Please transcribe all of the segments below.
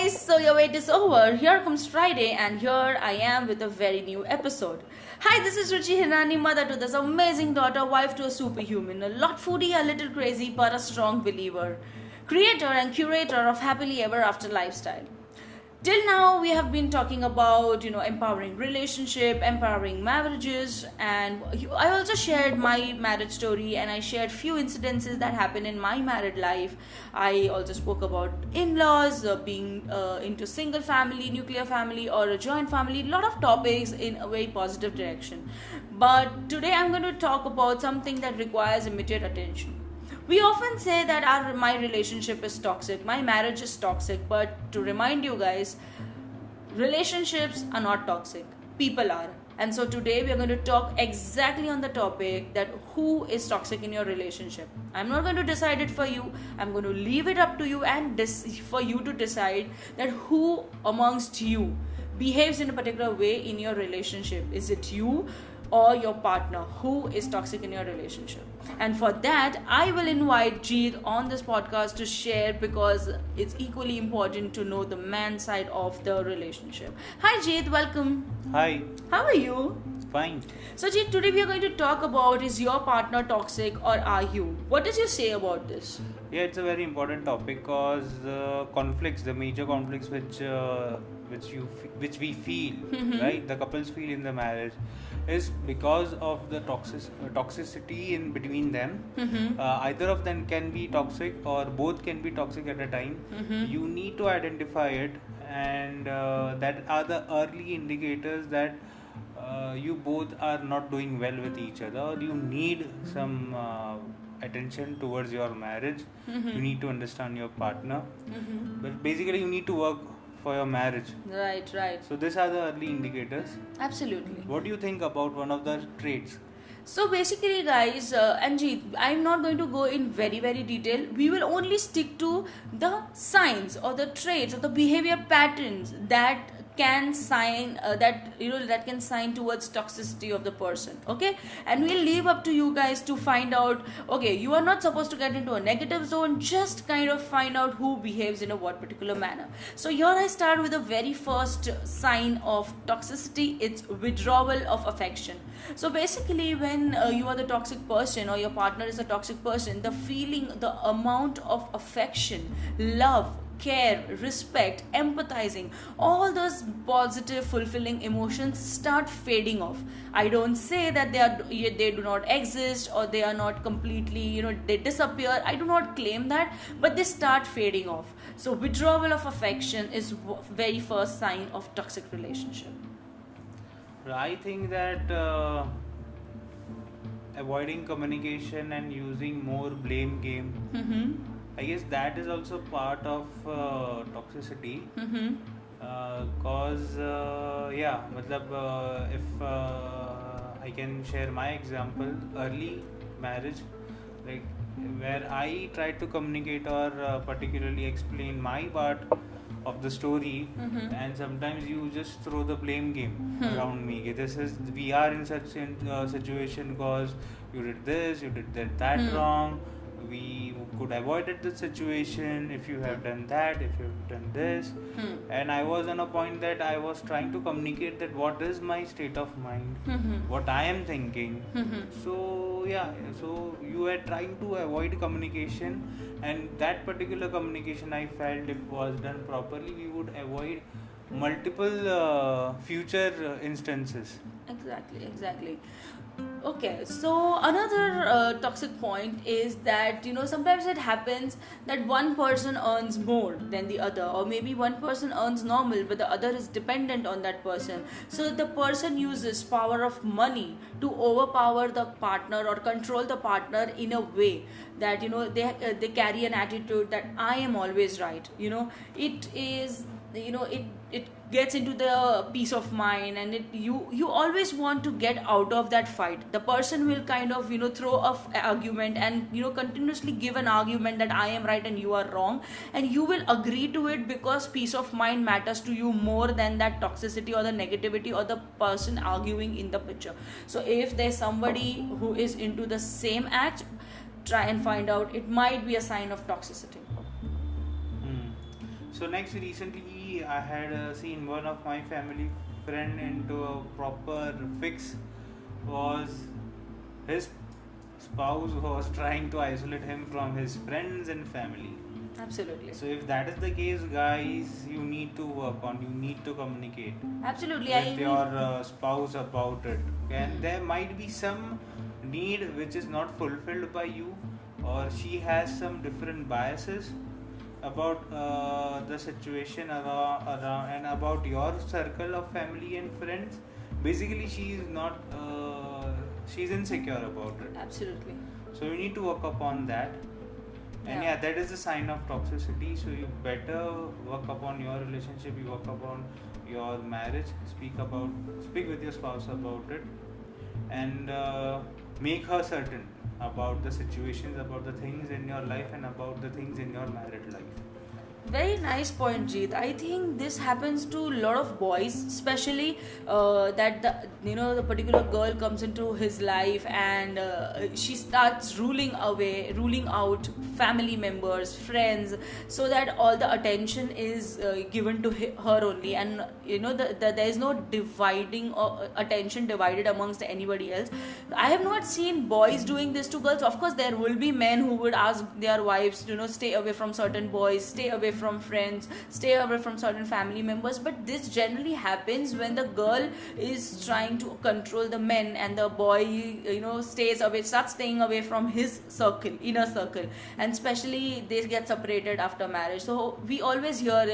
guys, so your wait is over. Here comes Friday, and here I am with a very new episode. Hi, this is Ruchi Hirani, mother to this amazing daughter, wife to a superhuman, a lot foodie, a little crazy, but a strong believer, creator and curator of happily ever after lifestyle. Till now we have been talking about empowering relationship, empowering marriages, and I also shared my marriage story, and I shared few incidences that happened in my married life. I also spoke about in-laws, being into single family, nuclear family, or a joint family, lot of topics in a very positive direction. But today I'm going to talk about something that requires immediate attention. We often say that my relationship is toxic, my marriage is toxic, but to remind you guys, relationships are not toxic, people are. And so today we are going to talk exactly on the topic that who is toxic in your relationship. I'm not going to decide it for you. I'm going to leave it up to you and for you to decide that who amongst you behaves in a particular way in your relationship. Is it you or your partner who is toxic in your relationship? And for that, I will invite Jeet on this podcast to share, because it's equally important to know the man side of the relationship. Hi Jeet, welcome. Hi, How are you? fine. So Jeet, today we are going to talk about, is your partner toxic or are you? What does you say about this? Yeah, it's a very important topic because the conflicts, the major conflicts which we feel, right? The couples feel in the marriage, is because of the toxicity in between them. Either of them can be toxic or both can be toxic at a time. You need to identify it, and that are the early indicators that you both are not doing well with each other, or you need some attention towards your marriage. You need to understand your partner, but basically you need to work for your marriage. Right. So these are the early indicators. Absolutely. What do you think about one of the traits? So basically, guys, and Jeet, I'm not going to go in very detail. We will only stick to the signs or the traits or the behavior patterns that can sign that can sign towards toxicity of the person. Okay, and we'll leave up to you guys to find out. Okay, you are not supposed to get into a negative zone. Just kind of find out who behaves in a what particular manner. So here I start with the very first sign of toxicity. It's withdrawal of affection. So basically, when you are the toxic person or your partner is a toxic person, the feeling, the amount of affection, love, care, respect, empathizing, all those positive fulfilling emotions start fading off. I don't say that they do not exist or they are not completely they disappear. I do not claim that, but they start fading off. So withdrawal of affection is very first sign of toxic relationship. I think that avoiding communication and using more blame game, I guess that is also part of toxicity. Cause if I can share my example, early marriage, like where I tried to communicate or particularly explain my part of the story, and sometimes you just throw the blame game around me. We are in such a situation because you did this, you did that wrong. We could avoided the situation if you have done that, if you have done this. And I was on a point that I was trying to communicate that what is my state of mind, what I am thinking. So you were trying to avoid communication, and that particular communication, I felt, if was done properly, we would avoid multiple future instances. Exactly. Okay, so another toxic point is that sometimes it happens that one person earns more than the other, or maybe one person earns normal but the other is dependent on that person. So the person uses power of money to overpower the partner or control the partner in a way that they carry an attitude that I am always right. It is it gets into the peace of mind, and you always want to get out of that fight. The person will kind of throw a argument and continuously give an argument that I am right and you are wrong, and you will agree to it because peace of mind matters to you more than that toxicity or the negativity or the person arguing in the picture. So if there's somebody who is into the same act, try and find out. It might be a sign of toxicity. So next, recently I had seen one of my family friend into a proper fix was his spouse was trying to isolate him from his friends and family. Absolutely. So if that is the case, guys, you need to work on. You need to communicate Absolutely. with your spouse about it. Okay? And there might be some need which is not fulfilled by you, or she has some different biases about the situation around and about your circle of family and friends. Basically, she is not. She's insecure about it. Absolutely. So you need to work upon that. And yeah, that is a sign of toxicity. So you better work upon your relationship. You work upon your marriage. Speak with your spouse about it, and make her certain about the situations, about the things in your life, and about the things in your married life. Very nice point, Jeet. I think this happens to a lot of boys, especially that the particular girl comes into his life and she starts ruling out family members, friends, so that all the attention is given to her only, and there is no dividing or attention divided amongst anybody else. I have not seen boys doing this to girls. Of course, there will be men who would ask their wives, stay away from certain boys, stay away from friends, stay away from certain family members, but this generally happens when the girl is trying to control the men and the boy starts staying away from his inner circle, and especially they get separated after marriage. So we always hear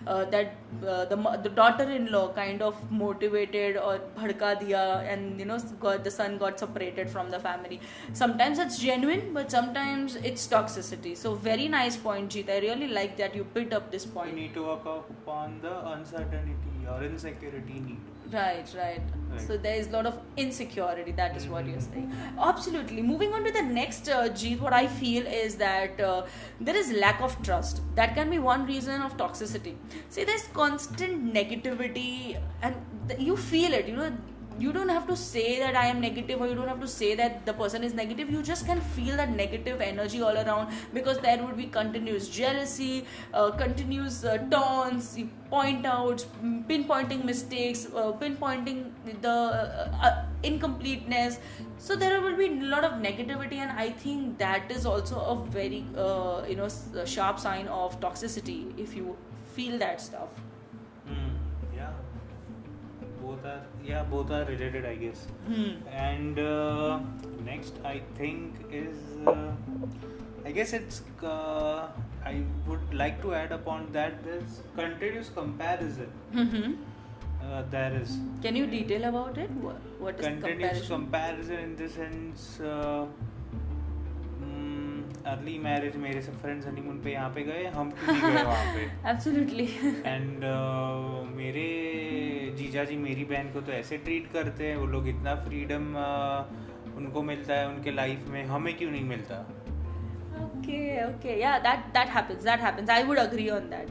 that the daughter-in-law kind of motivated or bhadka diya, and the son got separated from the family. Sometimes it's genuine, but sometimes it's toxicity. So very nice point, Jeet. I really like that you picked up this point. You need to work upon the uncertainty or insecurity need. Right. So there is a lot of insecurity. That is what you're saying. Absolutely. Moving on to the next, Jeet, what I feel is that there is lack of trust. That can be one reason of toxicity. See, there's constant negativity, and you feel it. You don't have to say that I am negative, or you don't have to say that the person is negative. You just can feel that negative energy all around, because there would be continuous jealousy, continuous taunts, point outs, pinpointing mistakes, pinpointing the incompleteness. So there will be a lot of negativity, and I think that is also a very sharp sign of toxicity if you feel that stuff. Both are related, I guess. And next, I think is I guess it's I would like to add upon that there's continuous comparison. There is. Can you detail about it? What is continuous comparison in the sense early marriage मेरे सब friends honeymoon पे यहाँ पे गए, हम क्यों नहीं गए वहाँ पे. एब्सोल्युटली. एंड मेरे जीजा जी मेरी बहन को तो ऐसे ट्रीट करते हैं, वो लोग इतना फ्रीडम उनको मिलता है उनके लाइफ में, हमें क्यों नहीं मिलता. Okay, yeah, that happens. I would agree on that.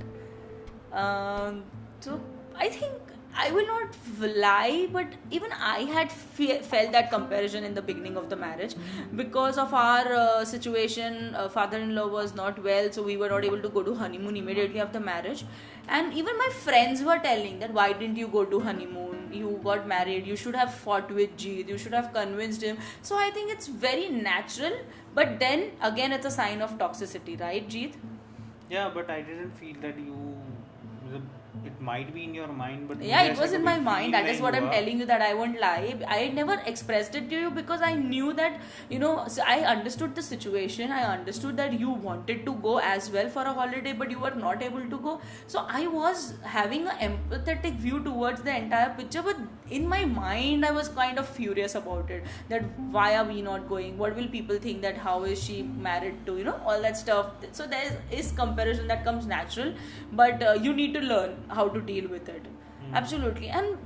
So I think I will not lie, but even I had felt that comparison in the beginning of the marriage because of our situation. Father-in-law was not well, so we were not able to go to honeymoon immediately after marriage. And even my friends were telling that, why didn't you go to honeymoon? You got married. You should have fought with Jeet. You should have convinced him. So I think it's very natural. But then again, it's a sign of toxicity, right, Jeet? Yeah, but I didn't feel that it might be in your mind, but yeah, it was in my mind. That is what I'm telling you, that I won't lie. I never expressed it to you because I knew that, so I understood the situation. I understood that you wanted to go as well for a holiday, but you were not able to go. So I was having an empathetic view towards the entire picture, but in my mind I was kind of furious about it, that why are we not going? What will people think, that how is she married to, all that stuff. So there is comparison that comes natural, but you need to learn how to deal with it. Absolutely. And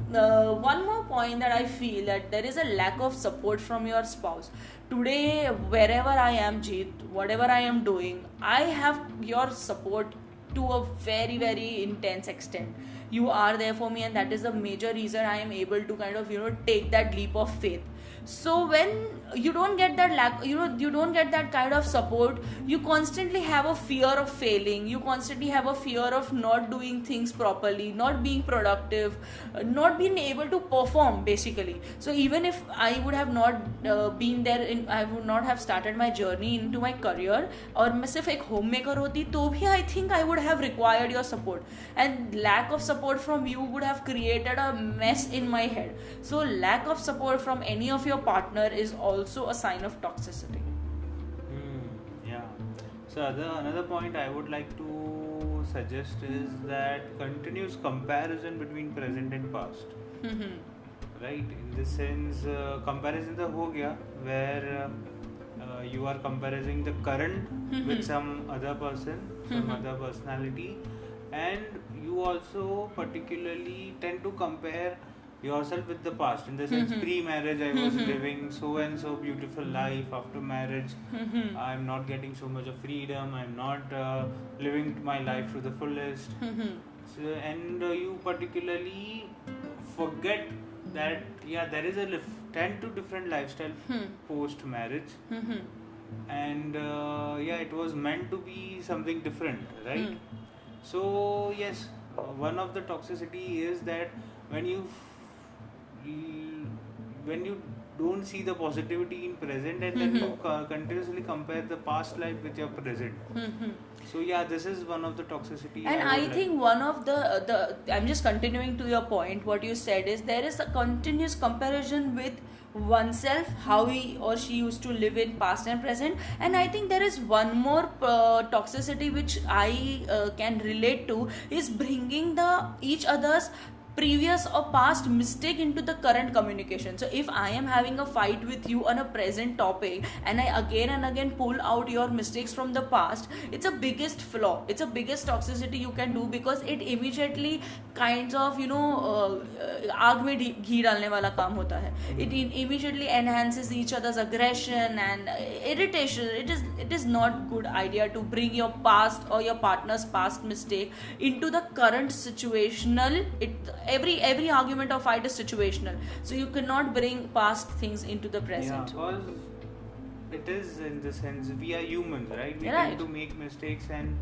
one more point that I feel, that there is a lack of support from your spouse. Today, wherever I am, Jeet, whatever I am doing, I have your support to a very, very intense extent. You are there for me, and that is the major reason I am able to kind of take that leap of faith. So when you don't get that lack, you don't get that kind of support, you constantly have a fear of failing, you constantly have a fear of not doing things properly, not being productive, not being able to perform basically. So even if I would have not been there in, I would not have started my journey into my career, और मैं सिर्फ एक homemaker होती तो भी I think I would have required your support, and lack of support from you would have created a mess in my head. So lack of support from any of your partner is also a sign of toxicity. Yeah. So another point I would like to suggest is that continuous comparison between present and past. Right? In this sense, comparison the ho gaya, where you are comparing the current with some other person, some other personality, and you also particularly tend to compare yourself with the past. In the sense, pre-marriage I was living so and so beautiful life. After marriage, I'm not getting so much of freedom. I'm not living my life to the fullest. So, and you particularly forget that there is a 10 to different lifestyle post marriage, and it was meant to be something different, right? So yes, one of the toxicity is that when you don't see the positivity in present, and then you continuously compare the past life with your present. So this is one of the toxicity. And I think one of the I'm just continuing to your point, what you said is there is a continuous comparison with oneself, how he or she used to live in past and present. And I think there is one more toxicity which I can relate to, is bringing the each other's previous or past mistake into the current communication. So if I am having a fight with you on a present topic and I again and again pull out your mistakes from the past, it's a biggest flaw, it's a biggest toxicity you can do, because it immediately kinds of आग में घी डालने वाला काम होता है. It immediately enhances each other's aggression and irritation. It is not good idea to bring your past or your partner's past mistake into the current situational. Every argument or fight is situational, so you cannot bring past things into the present. Because it is, in the sense, we are humans, right? We Right. tend to make mistakes and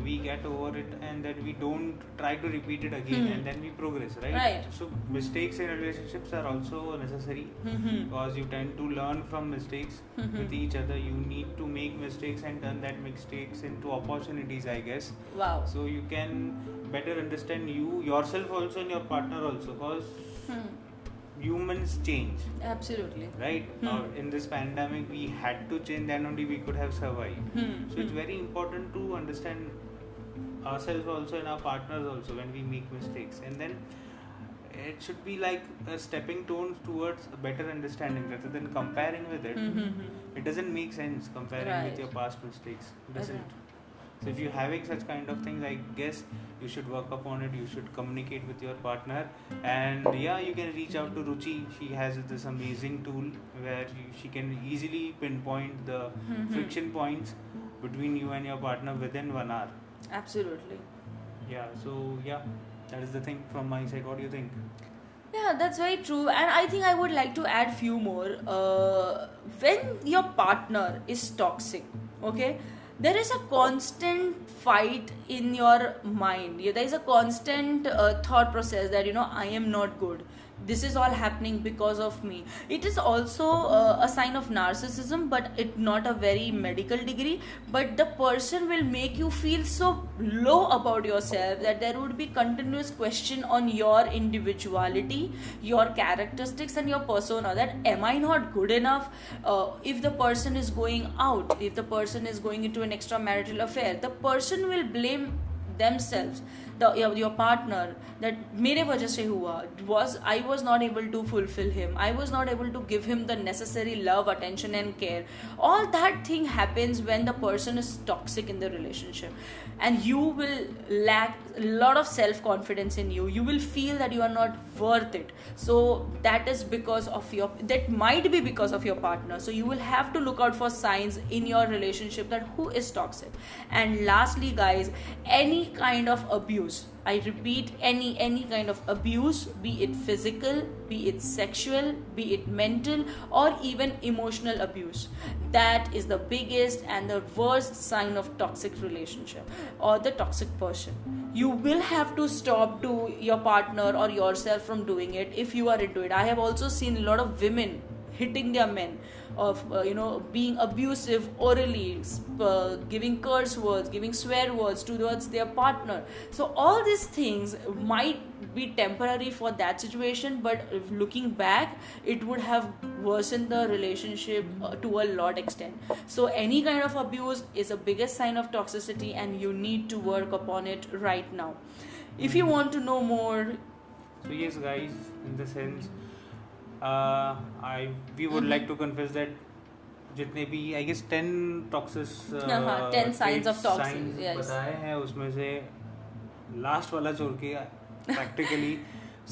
we get over it, and then we don't try to repeat it again, and then we progress, right? Right. So mistakes in relationships are also necessary, because you tend to learn from mistakes with each other. You need to make mistakes and turn that mistakes into opportunities, I guess. Wow. So you can better understand yourself also and your partner also, because humans change, Absolutely. right? In this pandemic we had to change, then only we could have survived. So it's very important to understand ourselves also and our partners also when we make mistakes, and then it should be like a stepping stone towards a better understanding rather than comparing with it. It doesn't make sense comparing Right. with your past mistakes, doesn't Right. So if you're having such kind of things, I guess you should work upon it. You should communicate with your partner, and you can reach out to Ruchi. She has this amazing tool where she can easily pinpoint the friction points between you and your partner within 1 hour. Absolutely. That is the thing from my side. What do you think? Yeah, that's very true. And I think I would like to add few more. When your partner is toxic, okay, there is a constant fight in your mind. There is a constant thought process that I am not good, this is all happening because of me. It is also a sign of narcissism, but it not a very medical degree. But the person will make you feel so low about yourself that there would be continuous question on your individuality, your characteristics and your persona, that am I not good enough? If the person is going out, if the person is going into an extramarital affair, the person will blame themselves, your partner, that mere wajah se hua, I was not able to fulfill him, I was not able to give him the necessary love, attention and care. All that thing happens when the person is toxic in the relationship, and you will lack a lot of self-confidence in you. You will feel that you are not worth it. So that is because of that might be because of your partner. So you will have to look out for signs in your relationship that who is toxic. And lastly guys, any kind of abuse, I repeat, any kind of abuse, be it physical, be it sexual, be it mental, or even emotional abuse, that is the biggest and the worst sign of toxic relationship or the toxic person. You will have to stop to your partner or yourself from doing it if you are into it. I have also seen a lot of women hitting their men, of being abusive orally, giving curse words, giving swear words towards their partner. So all these things might be temporary for that situation, but if looking back, it would have worsened the relationship to a lot extent. So any kind of abuse is a biggest sign of toxicity, and you need to work upon it right now. If you want to know more, so yes guys, in the sense we would like to confess that जितने भी I guess 10 toxic 10 signs of toxic, yes, बताए हैं, उसमें से last वाला छोड़ के practically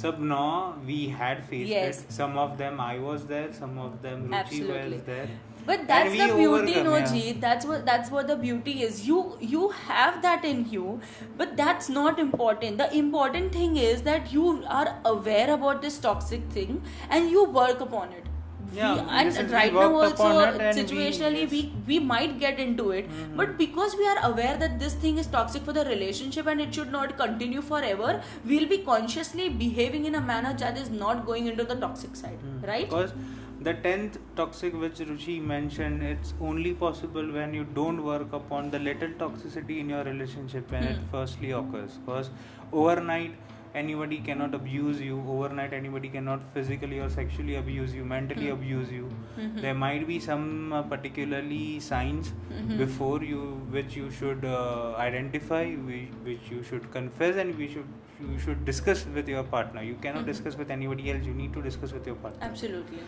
सब 9 we had faced Yes. it. Some of them I was there, some of them Ruchi Absolutely. was there. but that's And the we beauty, overcome, no yeah. Ji. That's what the beauty is. You have that in you, but that's not important. The important thing is that you are aware about this toxic thing and you work upon it. Yeah, And since we right now worked also upon it and situationally yes. we might get into it, but because we are aware that this thing is toxic for the relationship and it should not continue forever, we'll be consciously behaving in a manner that is not going into the toxic side, right? Because the 10th toxic which Ruchi mentioned, it's only possible when you don't work upon the little toxicity in your relationship when it firstly occurs. Because overnight anybody cannot abuse you, overnight anybody cannot physically or sexually abuse you, mentally abuse you. There might be some particularly signs before you which you should identify, which you should confess, and you should discuss with your partner. You cannot discuss with anybody else, you need to discuss with your partner. Absolutely.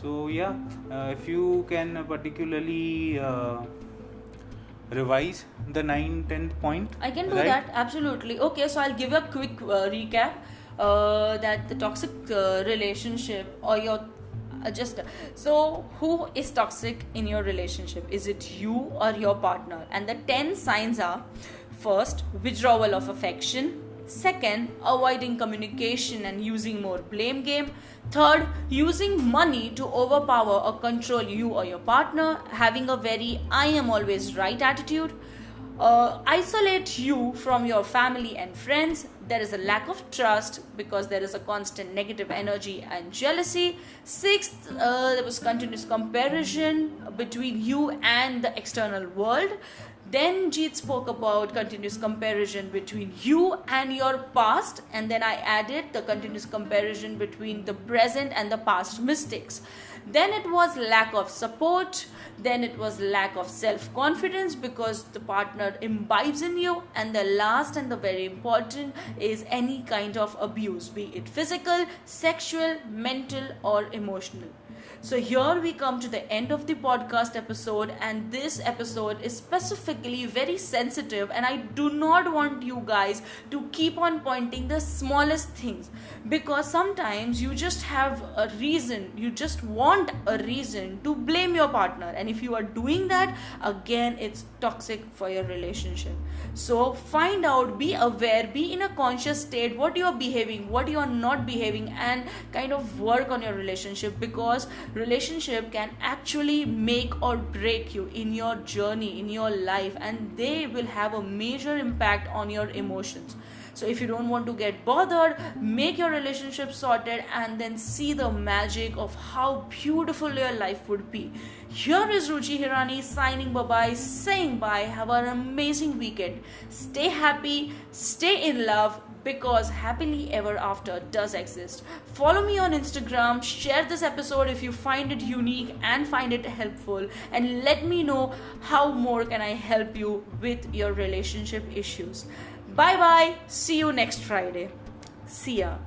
So yeah, if you can particularly revise the 9-10th point, I can do right? that, absolutely. Okay, so I'll give a quick recap that the toxic relationship or your so who is toxic in your relationship? Is it you or your partner? And the 10 signs are: first, withdrawal of affection; second, avoiding communication and using more blame game; third, using money to overpower or control you or your partner; having a very I am always right attitude; isolate you from your family and friends; there is a lack of trust because there is a constant negative energy and jealousy; sixth, there was continuous comparison between you and the external world. Then Jeet spoke about continuous comparison between you and your past, and then I added the continuous comparison between the present and the past mistakes. Then it was lack of support, then it was lack of self-confidence because the partner imbibes in you, and the last and the very important is any kind of abuse, be it physical, sexual, mental or emotional. So here we come to the end of the podcast episode, and this episode is specifically very sensitive, and I do not want you guys to keep on pointing the smallest things, because sometimes you just have a reason, you just want a reason to blame your partner, and if you are doing that, again it's toxic for your relationship. So find out, be aware, be in a conscious state what you are behaving, what you are not behaving, and kind of work on your relationship, because relationship can actually make or break you in your journey, in your life, and they will have a major impact on your emotions. So if you don't want to get bothered, make your relationship sorted and then see the magic of how beautiful your life would be. Here is Ruchi Hirani signing bye-bye, saying bye. Have an amazing weekend. Stay happy, stay in love, because happily ever after does exist. Follow me on Instagram, share this episode if you find it unique and find it helpful, and let me know how more can I help you with your relationship issues. Bye bye, see you next Friday. See ya.